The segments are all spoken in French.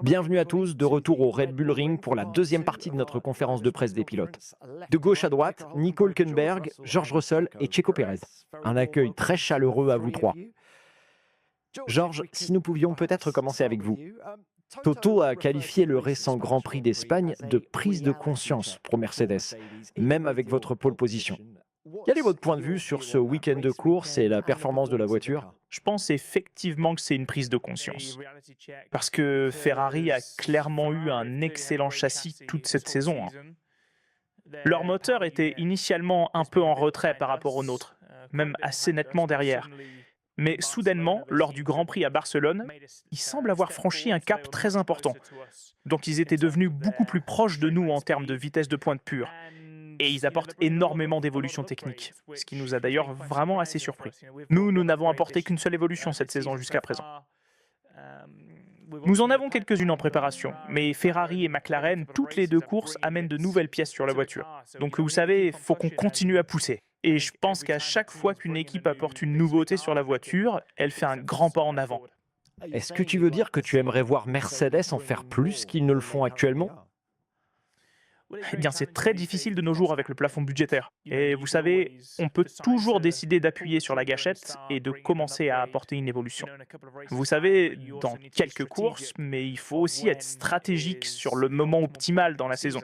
Bienvenue à tous, de retour au Red Bull Ring pour la deuxième partie de notre conférence de presse des pilotes. De gauche à droite, Nico Hülkenberg, George Russell et Checo Pérez. Un accueil très chaleureux à vous trois. George, si nous pouvions peut-être commencer avec vous. Toto a qualifié le récent Grand Prix d'Espagne de prise de conscience pour Mercedes, même avec votre pole position. Quel est votre point de vue sur ce week-end de course et la performance de la voiture? Je pense effectivement que c'est une prise de conscience. Parce que Ferrari a clairement eu un excellent châssis toute cette saison, hein. Leur moteur était initialement un peu en retrait par rapport au nôtre, même assez nettement derrière. Mais soudainement, lors du Grand Prix à Barcelone, ils semblent avoir franchi un cap très important. Donc ils étaient devenus beaucoup plus proches de nous en termes de vitesse de pointe pure. Et ils apportent énormément d'évolutions techniques, ce qui nous a d'ailleurs vraiment assez surpris. Nous n'avons apporté qu'une seule évolution cette saison jusqu'à présent. Nous en avons quelques-unes en préparation, mais Ferrari et McLaren, toutes les deux courses, amènent de nouvelles pièces sur la voiture. Donc vous savez, il faut qu'on continue à pousser. Et je pense qu'à chaque fois qu'une équipe apporte une nouveauté sur la voiture, elle fait un grand pas en avant. Est-ce que tu veux dire que tu aimerais voir Mercedes en faire plus qu'ils ne le font actuellement? Eh bien, c'est très difficile de nos jours avec le plafond budgétaire. Et vous savez, on peut toujours décider d'appuyer sur la gâchette et de commencer à apporter une évolution. Vous savez, dans quelques courses, mais il faut aussi être stratégique sur le moment optimal dans la saison.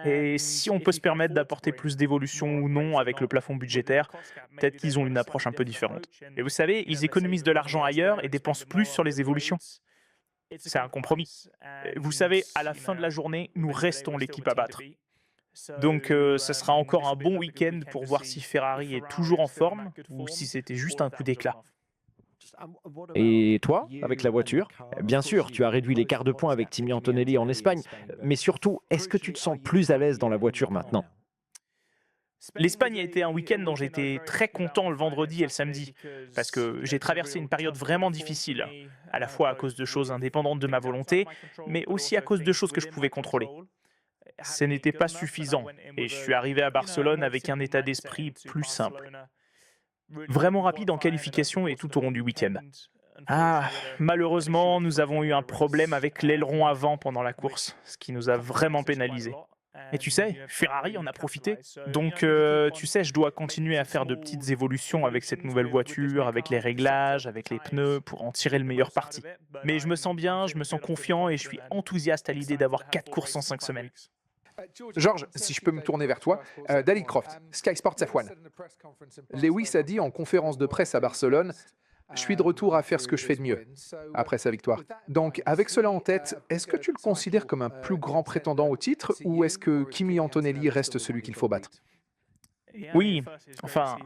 Et si on peut se permettre d'apporter plus d'évolution ou non avec le plafond budgétaire, peut-être qu'ils ont une approche un peu différente. Et vous savez, ils économisent de l'argent ailleurs et dépensent plus sur les évolutions. C'est un compromis. Vous savez, à la fin de la journée, nous restons l'équipe à battre. Donc, ce sera encore un bon week-end pour voir si Ferrari est toujours en forme ou si c'était juste un coup d'éclat. Et toi, avec la voiture? Bien sûr, tu as réduit l'écart de points avec Kimi Antonelli en Espagne, mais surtout, est-ce que tu te sens plus à l'aise dans la voiture maintenant? L'Espagne a été un week-end dont j'étais très content le vendredi et le samedi, parce que j'ai traversé une période vraiment difficile, à la fois à cause de choses indépendantes de ma volonté, mais aussi à cause de choses que je pouvais contrôler. Ce n'était pas suffisant, et je suis arrivé à Barcelone avec un état d'esprit plus simple. Vraiment rapide en qualification et tout au long du week-end. Ah, malheureusement, nous avons eu un problème avec l'aileron avant pendant la course, ce qui nous a vraiment pénalisés. Et tu sais, Ferrari en a profité. Donc, tu sais, je dois continuer à faire de petites évolutions avec cette nouvelle voiture, avec les réglages, avec les pneus, pour en tirer le meilleur parti. Mais je me sens bien, je me sens confiant et je suis enthousiaste à l'idée d'avoir 4 courses en 5 semaines. Georges, si je peux me tourner vers toi, Daly Croft, Sky Sports F1. Lewis a dit en conférence de presse à Barcelone: je suis de retour à faire ce que je fais de mieux après sa victoire. Donc, avec cela en tête, est-ce que tu le considères comme un plus grand prétendant au titre ou est-ce que Kimi Antonelli reste celui qu'il faut battre? Oui, enfin,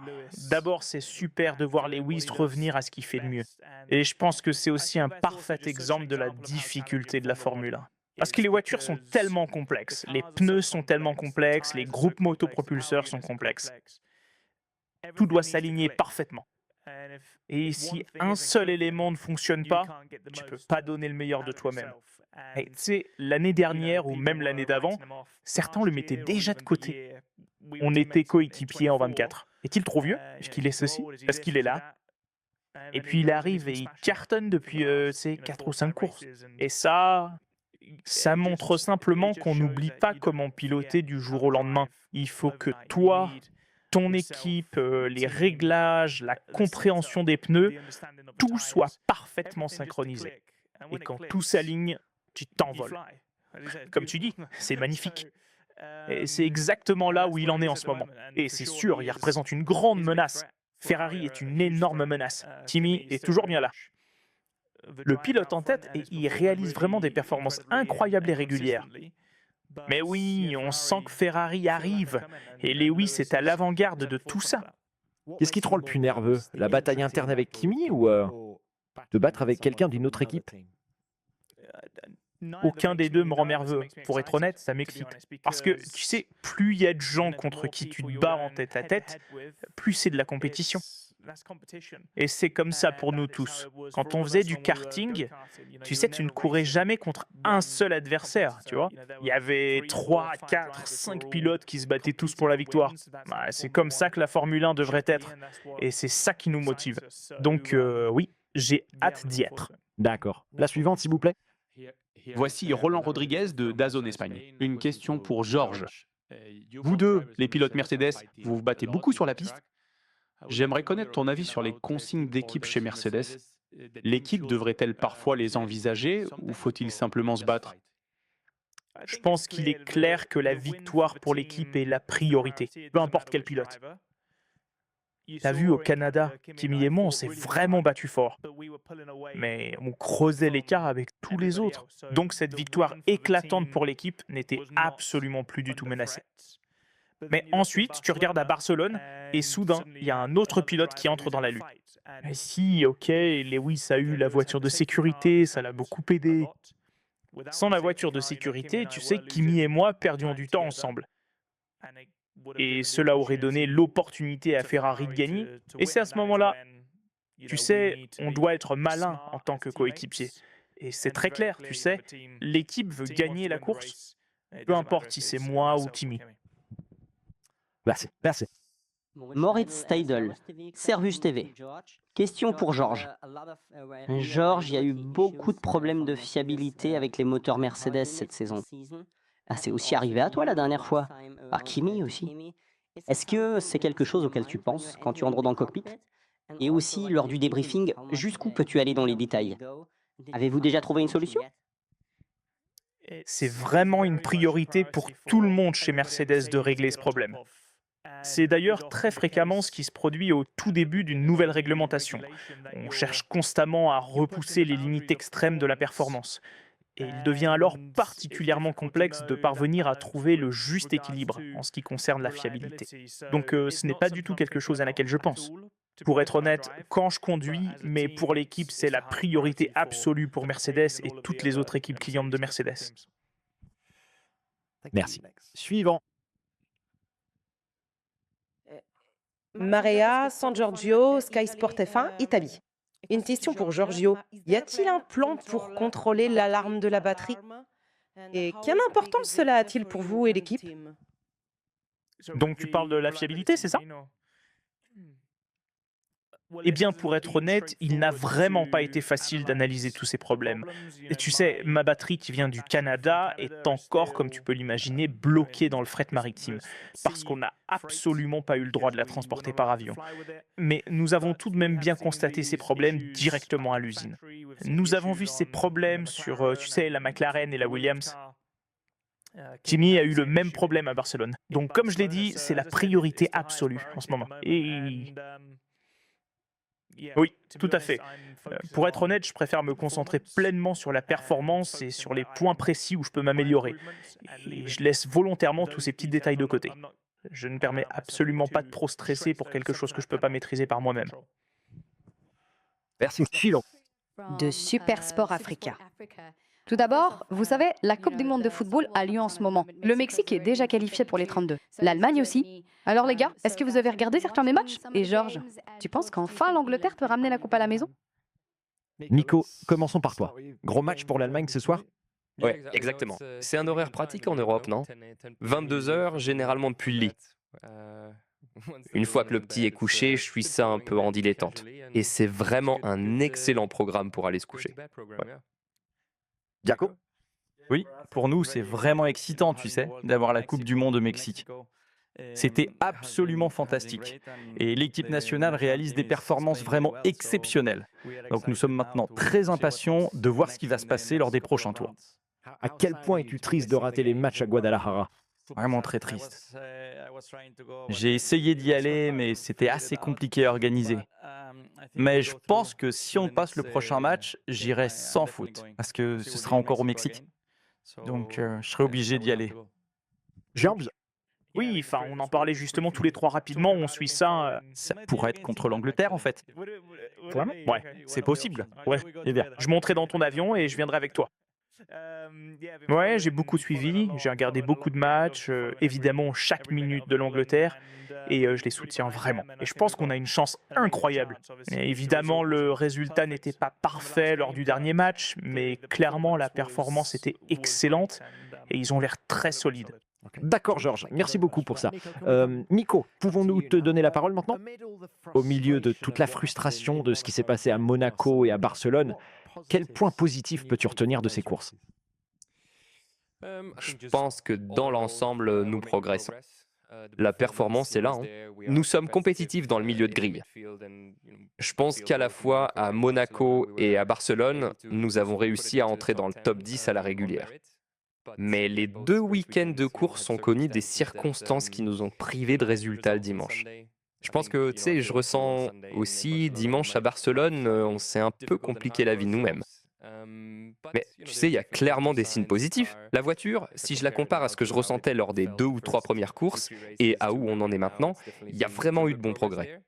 d'abord, c'est super de voir Lewis revenir à ce qu'il fait de mieux. Et je pense que c'est aussi un parfait exemple de la difficulté de la Formule 1. Parce que les voitures sont tellement complexes, les pneus sont tellement complexes, les groupes motopropulseurs sont complexes. Tout doit s'aligner parfaitement. Et si un seul élément ne fonctionne pas, tu peux pas donner le meilleur de toi-même. Et tu sais, l'année dernière ou même l'année d'avant, certains le mettaient déjà de côté. On était coéquipiers en 24. Est-il trop vieux? Est-ce qu'il est ceci? Est-ce qu'il est là? Et puis il arrive et il cartonne depuis 4 ou 5 courses. Et ça montre simplement qu'on n'oublie pas comment piloter du jour au lendemain. Il faut que toi, ton équipe, les réglages, la compréhension des pneus, tout soit parfaitement synchronisé. Et quand tout s'aligne, tu t'envoles. Comme tu dis, c'est magnifique. Et c'est exactement là où il en est en ce moment. Et c'est sûr, il représente une grande menace. Ferrari est une énorme menace. Kimi est toujours bien là. Le pilote en tête, et il réalise vraiment des performances incroyables et régulières. Mais oui, on sent que Ferrari arrive, et Lewis est à l'avant-garde de tout ça. Qu'est-ce qui te rend le plus nerveux? La bataille interne avec Kimi ou de battre avec quelqu'un d'une autre équipe? Aucun des deux me rend nerveux. Pour être honnête, ça m'excite. Parce que, tu sais, plus il y a de gens contre qui tu te bats en tête à tête, plus c'est de la compétition. Et c'est comme ça pour nous tous. Quand on faisait du karting, tu sais, tu ne courais jamais contre un seul adversaire, tu vois. Il y avait 3, 4, 5 pilotes qui se battaient tous pour la victoire. Bah, c'est comme ça que la Formule 1 devrait être. Et c'est ça qui nous motive. Donc oui, j'ai hâte d'y être. D'accord. La suivante, s'il vous plaît. Voici Roland Rodriguez de DAZN Espagne. Une question pour Georges. Vous deux, les pilotes Mercedes, vous vous battez beaucoup sur la piste. J'aimerais connaître ton avis sur les consignes d'équipe chez Mercedes. L'équipe devrait-elle parfois les envisager ou faut-il simplement se battre? Je pense qu'il est clair que la victoire pour l'équipe est la priorité, peu importe quel pilote. T'as vu au Canada, Kimi et moi, on s'est vraiment battu fort. Mais on creusait l'écart avec tous les autres. Donc cette victoire éclatante pour l'équipe n'était absolument plus du tout menacée. Mais ensuite, tu regardes à Barcelone et soudain, il y a un autre pilote qui entre dans la lutte. Et si, ok, Lewis a eu la voiture de sécurité, ça l'a beaucoup aidé. Sans la voiture de sécurité, tu sais, Kimi et moi perdions du temps ensemble. Et cela aurait donné l'opportunité à Ferrari de gagner. Et c'est à ce moment-là, tu sais, on doit être malin en tant que coéquipier. Et c'est très clair, tu sais, l'équipe veut gagner la course, peu importe si c'est moi ou Kimi. Merci, merci. Moritz Steidl, Servus TV. Question pour Georges. Georges, il y a eu beaucoup de problèmes de fiabilité avec les moteurs Mercedes cette saison. Ah, c'est aussi arrivé à toi la dernière fois, à Kimi aussi. Est-ce que c'est quelque chose auquel tu penses quand tu entres dans le cockpit? Et aussi, lors du débriefing, jusqu'où peux-tu aller dans les détails? Avez-vous déjà trouvé une solution? C'est vraiment une priorité pour tout le monde chez Mercedes de régler ce problème. C'est d'ailleurs très fréquemment ce qui se produit au tout début d'une nouvelle réglementation. On cherche constamment à repousser les limites extrêmes de la performance. Et il devient alors particulièrement complexe de parvenir à trouver le juste équilibre en ce qui concerne la fiabilité. Donc ce n'est pas du tout quelque chose à laquelle je pense. Pour être honnête, quand je conduis, mais pour l'équipe, c'est la priorité absolue pour Mercedes et toutes les autres équipes clientes de Mercedes. Merci. Suivant. Marea, San Giorgio, Sky Sport F1, Italie. Une question pour Giorgio. Y a-t-il un plan pour contrôler l'alarme de la batterie? Et quelle importance cela a-t-il pour vous et l'équipe? Donc tu parles de la fiabilité, c'est ça? Eh bien, pour être honnête, il n'a vraiment pas été facile d'analyser tous ces problèmes. Et tu sais, ma batterie qui vient du Canada est encore, comme tu peux l'imaginer, bloquée dans le fret maritime, parce qu'on n'a absolument pas eu le droit de la transporter par avion. Mais nous avons tout de même bien constaté ces problèmes directement à l'usine. Nous avons vu ces problèmes sur, tu sais, la McLaren et la Williams. Kimi a eu le même problème à Barcelone. Donc, comme je l'ai dit, c'est la priorité absolue en ce moment. Et oui, tout à fait. Pour être honnête, je préfère me concentrer pleinement sur la performance et sur les points précis où je peux m'améliorer. Et je laisse volontairement tous ces petits détails de côté. Je ne permets absolument pas de trop stresser pour quelque chose que je ne peux pas maîtriser par moi-même. Merci, Chilo. De Super Sport Africa. Tout d'abord, vous savez, la Coupe du monde de football a lieu en ce moment. Le Mexique est déjà qualifié pour les 32. L'Allemagne aussi. Alors les gars, est-ce que vous avez regardé certains de mes matchs? Et Georges, tu penses qu'enfin l'Angleterre peut ramener la coupe à la maison? Nico, commençons par toi. Gros match pour l'Allemagne ce soir? Ouais, exactement. C'est un horaire pratique en Europe, non? 22 heures, généralement depuis le lit. Une fois que le petit est couché, je suis ça un peu en dilettante. Et c'est vraiment un excellent programme pour aller se coucher. Ouais. Jaco? Oui, pour nous, c'est vraiment excitant, tu sais, d'avoir la Coupe du Monde au Mexique. C'était absolument fantastique. Et l'équipe nationale réalise des performances vraiment exceptionnelles. Donc nous sommes maintenant très impatients de voir ce qui va se passer lors des prochains tours. À quel point es-tu triste de rater les matchs à Guadalajara? Vraiment très triste. J'ai essayé d'y aller, mais c'était assez compliqué à organiser. Mais je pense que si on passe le prochain match, j'irai sans faute, parce que ce sera encore au Mexique. Donc je serai obligé d'y aller. Georges? Oui, enfin, on en parlait justement tous les trois rapidement, on suit ça. Ça pourrait être contre l'Angleterre, en fait. Vraiment? Ouais, C'est possible. ouais. Eh bien, je monterai dans ton avion et je viendrai avec toi. Ouais, j'ai beaucoup suivi, j'ai regardé beaucoup de matchs, évidemment chaque minute de l'Angleterre, et je les soutiens vraiment. Et je pense qu'on a une chance incroyable. Et évidemment, le résultat n'était pas parfait lors du dernier match, mais clairement la performance était excellente et ils ont l'air très solides. D'accord, Georges. Merci beaucoup pour ça. Nico, pouvons-nous te donner la parole maintenant? Au milieu de toute la frustration de ce qui s'est passé à Monaco et à Barcelone, Quel point positif peux-tu retenir de ces courses? Je pense que dans l'ensemble, nous progressons. La performance est là, hein. Nous sommes compétitifs dans le milieu de grille. Je pense qu'à la fois à Monaco et à Barcelone, nous avons réussi à entrer dans le top 10 à la régulière. Mais les 2 week-ends de course ont connu des circonstances qui nous ont privés de résultats le dimanche. Je pense que, tu sais, je ressens aussi, dimanche à Barcelone, on s'est un peu compliqué la vie nous-mêmes. Mais tu sais, il y a clairement des signes positifs. La voiture, si je la compare à ce que je ressentais lors des 2 ou 3 premières courses et à où on en est maintenant, il y a vraiment eu de bons progrès.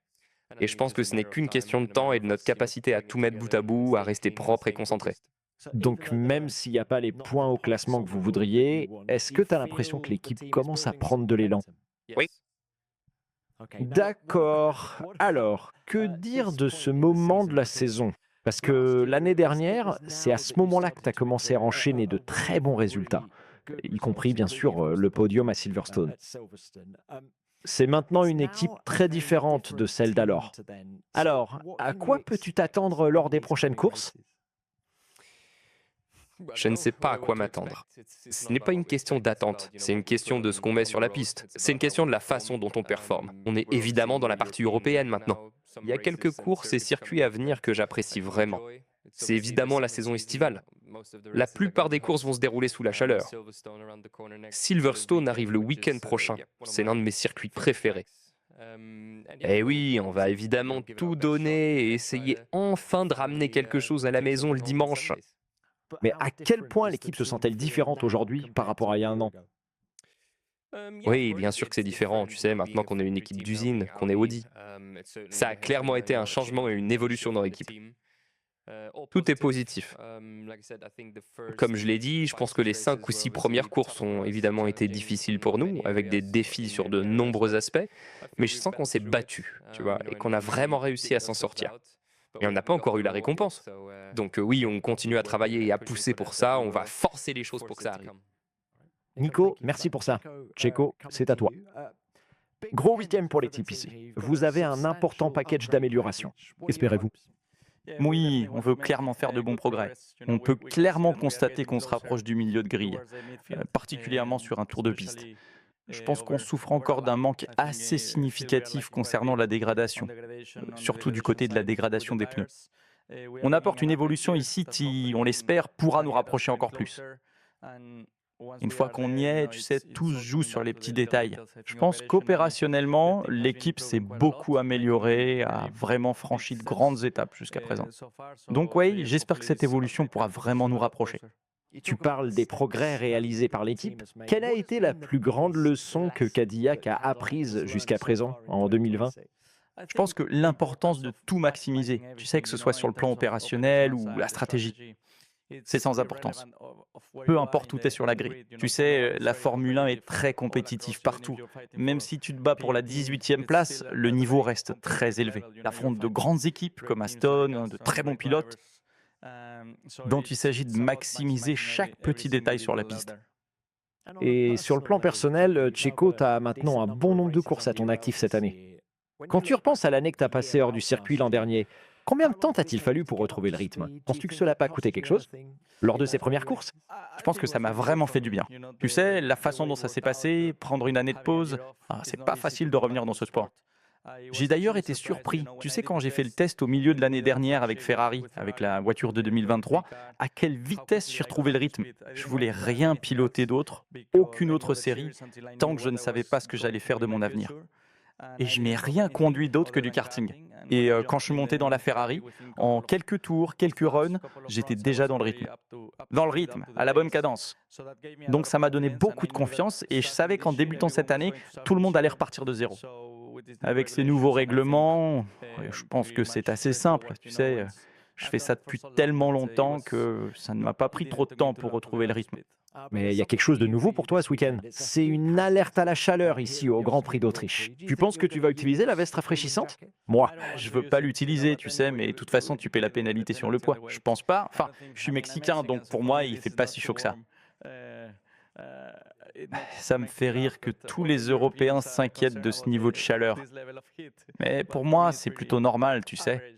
Et je pense que ce n'est qu'une question de temps et de notre capacité à tout mettre bout à bout, à rester propre et concentré. Donc même s'il n'y a pas les points au classement que vous voudriez, est-ce que tu as l'impression que l'équipe commence à prendre de l'élan? Oui. D'accord. Alors, que dire de ce moment de la saison? Parce que l'année dernière, c'est à ce moment-là que tu as commencé à enchaîner de très bons résultats, y compris bien sûr le podium à Silverstone. C'est maintenant une équipe très différente de celle d'alors. Alors, à quoi peux-tu t'attendre lors des prochaines courses? Je ne sais pas à quoi m'attendre. Ce n'est pas une question d'attente, c'est une question de ce qu'on met sur la piste. C'est une question de la façon dont on performe. On est évidemment dans la partie européenne maintenant. Il y a quelques courses et circuits à venir que j'apprécie vraiment. C'est évidemment la saison estivale. La plupart des courses vont se dérouler sous la chaleur. Silverstone arrive le week-end prochain. C'est l'un de mes circuits préférés. Et oui, on va évidemment tout donner et essayer enfin de ramener quelque chose à la maison le dimanche. Mais à quel point l'équipe se sent-elle différente aujourd'hui par rapport à il y a un an? Oui, bien sûr que c'est différent, tu sais, maintenant qu'on est une équipe d'usine, qu'on est Audi. Ça a clairement été un changement et une évolution dans l'équipe. Tout est positif. Comme je l'ai dit, je pense que les 5 ou 6 premières courses ont évidemment été difficiles pour nous, avec des défis sur de nombreux aspects, mais je sens qu'on s'est battu, tu vois, et qu'on a vraiment réussi à s'en sortir. Et on n'a pas encore eu la récompense. Donc oui, on continue à travailler et à pousser pour ça, on va forcer les choses pour que ça arrive. Nico, merci pour ça. Checo, c'est à toi. Gros week-end pour l'équipe ici. Vous avez un important package d'améliorations. Espérez-vous. Oui, on veut clairement faire de bons progrès. On peut clairement constater qu'on se rapproche du milieu de grille, particulièrement sur un tour de piste. Je pense qu'on souffre encore d'un manque assez significatif concernant la dégradation, surtout du côté de la dégradation des pneus. On apporte une évolution ici qui, on l'espère, pourra nous rapprocher encore plus. Une fois qu'on y est, tu sais, tout se joue sur les petits détails. Je pense qu'opérationnellement, l'équipe s'est beaucoup améliorée, a vraiment franchi de grandes étapes jusqu'à présent. Donc oui, j'espère que cette évolution pourra vraiment nous rapprocher. Tu parles des progrès réalisés par l'équipe. Quelle a été la plus grande leçon que Cadillac a apprise jusqu'à présent, en 2020? Je pense que l'importance de tout maximiser, tu sais, que ce soit sur le plan opérationnel ou la stratégie, c'est sans importance. Peu importe où tu es sur la grille. Tu sais, la Formule 1 est très compétitive partout. Même si tu te bats pour la 18e place, le niveau reste très élevé. Tu affrontes de grandes équipes comme Aston, de très bons pilotes, dont il s'agit de maximiser chaque petit détail sur la piste. Et sur le plan personnel, Checo, tu as maintenant un bon nombre de courses à ton actif cette année. Quand tu repenses à l'année que tu as passée hors du circuit l'an dernier, combien de temps t'a-t-il fallu pour retrouver le rythme? Penses-tu que cela n'a pas coûté quelque chose lors de ces premières courses? Je pense que ça m'a vraiment fait du bien. Tu sais, la façon dont ça s'est passé, prendre une année de pause, c'est pas facile de revenir dans ce sport. J'ai d'ailleurs été surpris, tu sais, quand j'ai fait le test au milieu de l'année dernière avec Ferrari, avec la voiture de 2023, à quelle vitesse j'ai retrouvé le rythme. Je voulais rien piloter d'autre, aucune autre série, tant que je ne savais pas ce que j'allais faire de mon avenir. Et je n'ai rien conduit d'autre que du karting. Et quand je suis monté dans la Ferrari, en quelques tours, quelques runs, j'étais déjà dans le rythme. Dans le rythme, à la bonne cadence. Donc ça m'a donné beaucoup de confiance et je savais qu'en débutant cette année, tout le monde allait repartir de zéro. Avec ces nouveaux règlements, je pense que c'est assez simple. Tu sais, je fais ça depuis tellement longtemps que ça ne m'a pas pris trop de temps pour retrouver le rythme. Mais il y a quelque chose de nouveau pour toi ce week-end. C'est une alerte à la chaleur ici au Grand Prix d'Autriche. Tu penses que tu vas utiliser la veste rafraîchissante? Moi, Je veux pas l'utiliser, tu sais, mais de toute façon, tu paies la pénalité sur le poids. Je pense pas. Enfin, je suis mexicain, donc pour moi, il fait pas si chaud que ça. Ça me fait rire que tous les Européens s'inquiètent de ce niveau de chaleur. Mais pour moi, c'est plutôt normal, tu sais.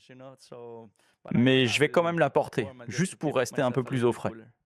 Mais je vais quand même la porter, juste pour rester un peu plus au frais.